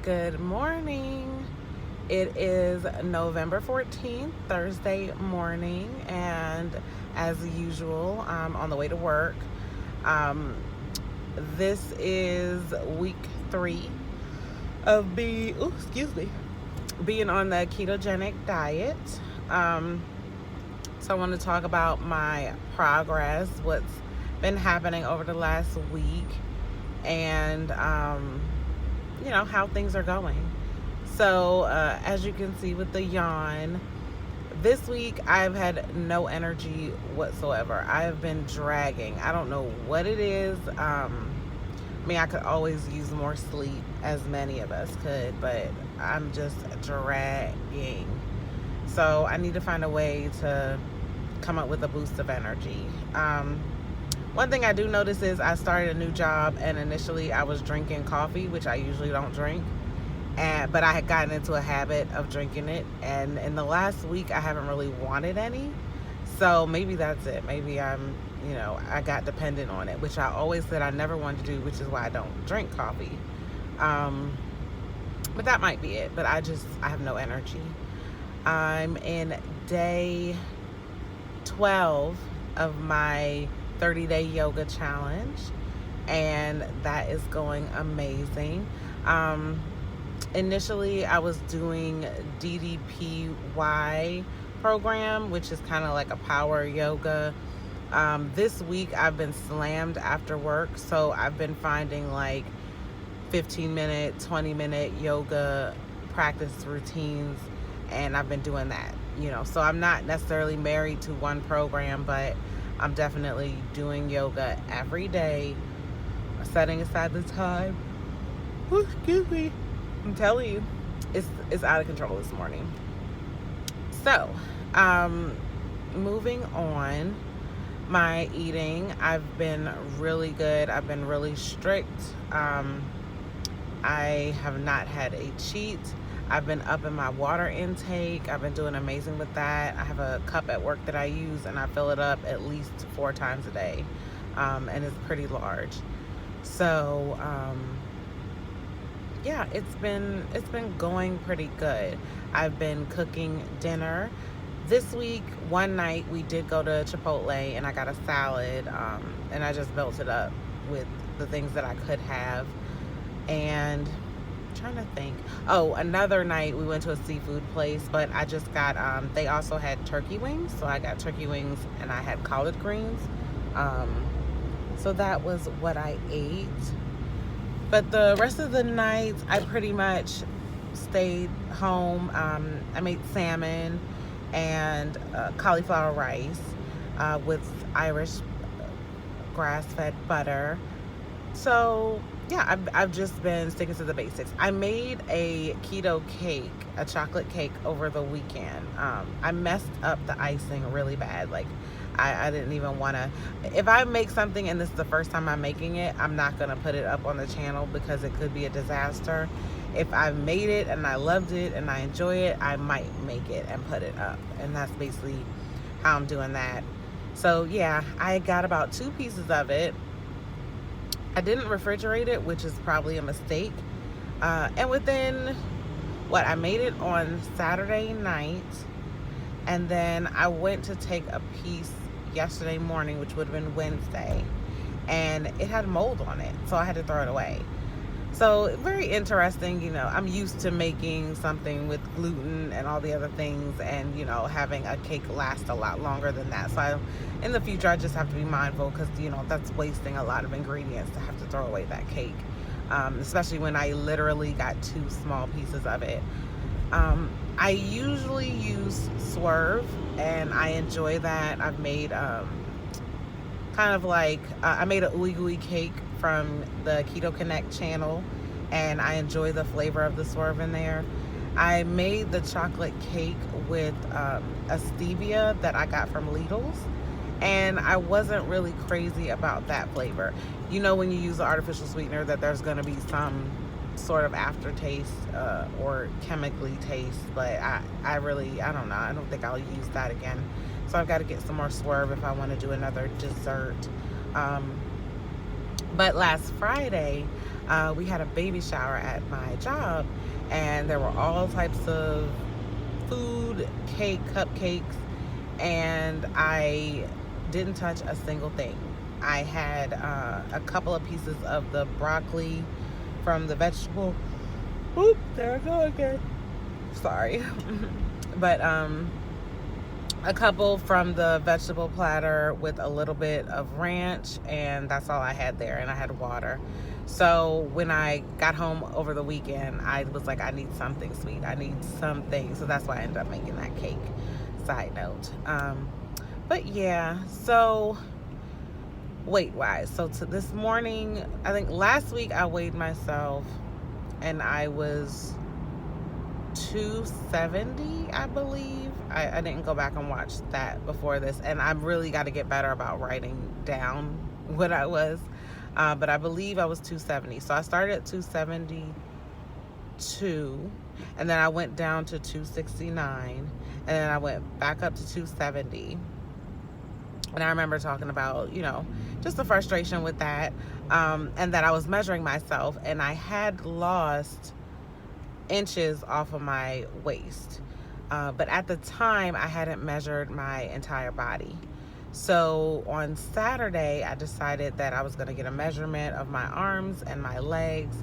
Good morning. It is November 14th, Thursday morning, and as usual, I'm on the way to work. Um, this is week 3 of being on the ketogenic diet. So I want to talk about my progress, what's been happening over the last week, and how things are going. So as you can see with the yawn, this week I've had no energy whatsoever. I have been dragging. I don't know what it is. I could always use more sleep, as many of us could, but I'm just dragging. So I need to find a way to come up with a boost of energy. One thing I do notice is I started a new job, and initially I was drinking coffee, which I usually don't drink, but I had gotten into a habit of drinking it, and in the last week I haven't really wanted any. So maybe that's it. Maybe I got dependent on it, which I always said I never wanted to do, which is why I don't drink coffee. But that might be it. But I have no energy. I'm in day 12 of my 30-day yoga challenge, and that is going amazing. Initially I was doing ddpy program, which is kind of like a power yoga. This week I've been slammed after work, so I've been finding like 15-minute, 20-minute yoga practice routines, and I've been doing that, so I'm not necessarily married to one program, but I'm definitely doing yoga every day, setting aside the time. Ooh, excuse me. I'm telling you, it's out of control this morning. So, moving on, my eating, I've been really good. I've been really strict. I have not had a cheat. I've been upping my water intake. I've been doing amazing with that. I have a cup at work that I use, and I fill it up at least 4 times a day, and it's pretty large. So it's been going pretty good. I've been cooking dinner. This week, one night, we did go to Chipotle, and I got a salad, and I just built it up with the things that I could have. And trying to think. Oh, another night we went to a seafood place, but I just got they also had turkey wings, so I got turkey wings, and I had collard greens. So that was what I ate. But the rest of the nights I pretty much stayed home. I made salmon and cauliflower rice with Irish grass-fed butter. So yeah, I've just been sticking to the basics. I made a keto cake, a chocolate cake, over the weekend. I messed up the icing really bad. Like, I didn't even want to. If I make something and this is the first time I'm making it, I'm not going to put it up on the channel because it could be a disaster. If I made it and I loved it and I enjoy it, I might make it and put it up. And that's basically how I'm doing that. So yeah, I got about 2 pieces of it. I didn't refrigerate it, which is probably a mistake. And within, I made it on Saturday night, and then I went to take a piece yesterday morning, which would have been Wednesday, and it had mold on it, so I had to throw it away. So very interesting. I'm used to making something with gluten and all the other things, and having a cake last a lot longer than that. So in the future, I just have to be mindful, because that's wasting a lot of ingredients to have to throw away that cake, especially when I literally got 2 small pieces of it. I usually use Swerve, and I enjoy that. I've made I made a ooey gooey cake from the Keto Connect channel, and I enjoy the flavor of the Swerve in there. I made the chocolate cake with a stevia that I got from Lidl's, and I wasn't really crazy about that flavor. When you use the artificial sweetener, that there's going to be some sort of aftertaste or chemically taste, but I don't know. I don't think I'll use that again. So I've got to get some more Swerve if I want to do another dessert. But last Friday, we had a baby shower at my job, and there were all types of food, cake, cupcakes, and I didn't touch a single thing. I had a couple of pieces of the broccoli from the vegetable. Oop, there I go again. Sorry. But a couple from the vegetable platter with a little bit of ranch, and that's all I had there, and I had water. So when I got home over the weekend, I was like, I need something sweet. I need something. So that's why I ended up making that cake. Side note. But yeah, so weight-wise. So this morning, I think last week I weighed myself and I was 270, I believe. I didn't go back and watch that before this, and I've really got to get better about writing down what I was. But I believe I was 270. So I started at 272, and then I went down to 269, and then I went back up to 270. And I remember talking about, just the frustration with that, and that I was measuring myself, and I had lost inches off of my waist. But at the time, I hadn't measured my entire body. So on Saturday, I decided that I was going to get a measurement of my arms and my legs,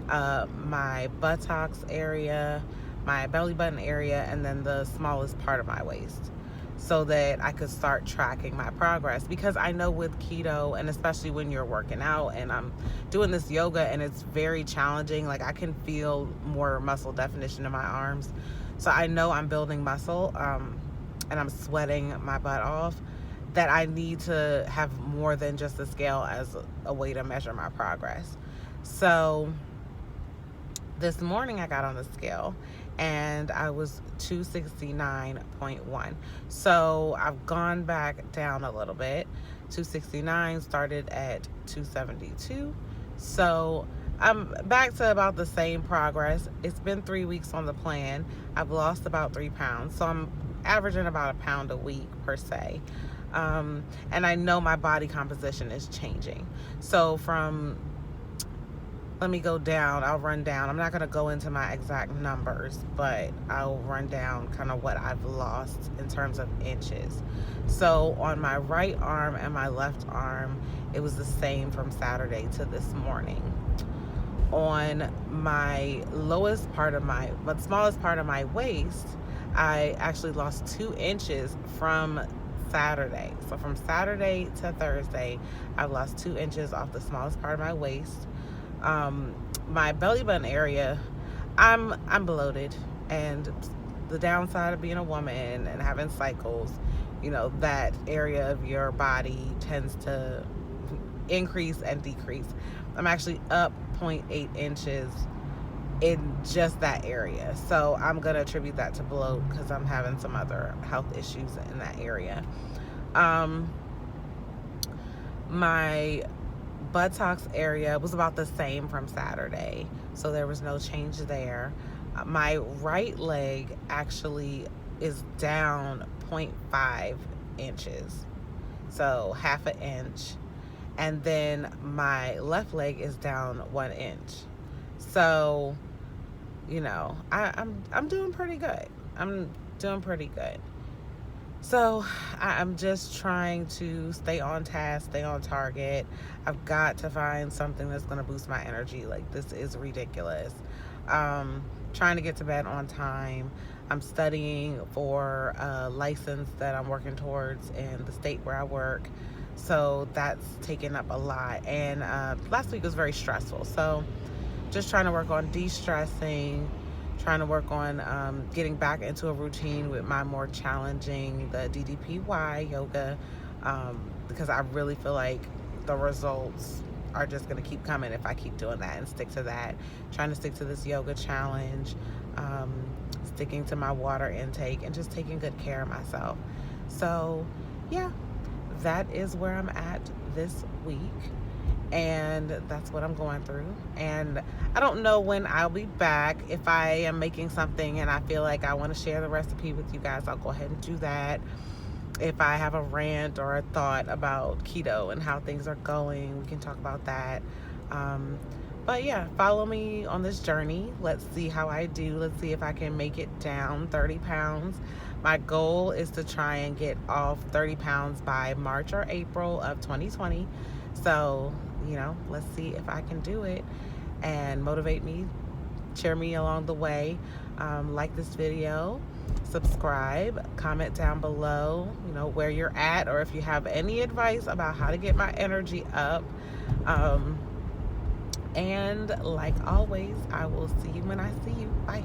my buttocks area, my belly button area, and then the smallest part of my waist, so that I could start tracking my progress. Because I know with keto, and especially when you're working out, and I'm doing this yoga and it's very challenging, like I can feel more muscle definition in my arms. So I know I'm building muscle, and I'm sweating my butt off, that I need to have more than just a scale as a way to measure my progress. So this morning I got on the scale and I was 269.1. So I've gone back down a little bit. 269 started at 272. So I'm back to about the same progress. It's been 3 weeks on the plan. I've lost about 3 pounds. So I'm averaging about a pound a week per se. And I know my body composition is changing. So let me go down. I'll run down. I'm not going to go into my exact numbers, but I'll run down kind of what I've lost in terms of inches. So on my right arm and my left arm, it was the same from Saturday to this morning. On my smallest part of my waist, I actually lost 2 inches from Saturday. So from Saturday to Thursday, I've lost 2 inches off the smallest part of my waist. My belly button area, I'm bloated, and the downside of being a woman and having cycles, that area of your body tends to increase and decrease. I'm actually up 0.8 inches in just that area. So I'm going to attribute that to bloat because I'm having some other health issues in that area. My buttocks area was about the same from Saturday, so there was no change there. My right leg actually is down 0.5 inches, so half an inch, and then my left leg is down 1 inch. So I'm doing pretty good. I'm doing pretty good. So I'm just trying to stay on task, stay on target. I've got to find something that's going to boost my energy. Like, this is ridiculous. Trying to get to bed on time. I'm studying for a license that I'm working towards in the state where I work. So that's taken up a lot. And last week was very stressful. So just trying to work on de-stressing, trying to work on getting back into a routine with my more challenging, the ddpy yoga, because I really feel like the results are just going to keep coming if I keep doing that and stick to that. Trying to stick to this yoga challenge, sticking to my water intake, and just taking good care of myself. So yeah, that is where I'm at this week. And that's what I'm going through. And I don't know when I'll be back. If I am making something and I feel like I want to share the recipe with you guys, I'll go ahead and do that. If I have a rant or a thought about keto and how things are going, we can talk about that. But yeah, follow me on this journey. Let's see how I do. Let's see if I can make it down 30 pounds. My goal is to try and get off 30 pounds by March or April of 2020. So, let's see if I can do it, and motivate me, cheer me along the way. Like this video, subscribe, comment down below, where you're at, or if you have any advice about how to get my energy up. And like always, I will see you when I see you. Bye.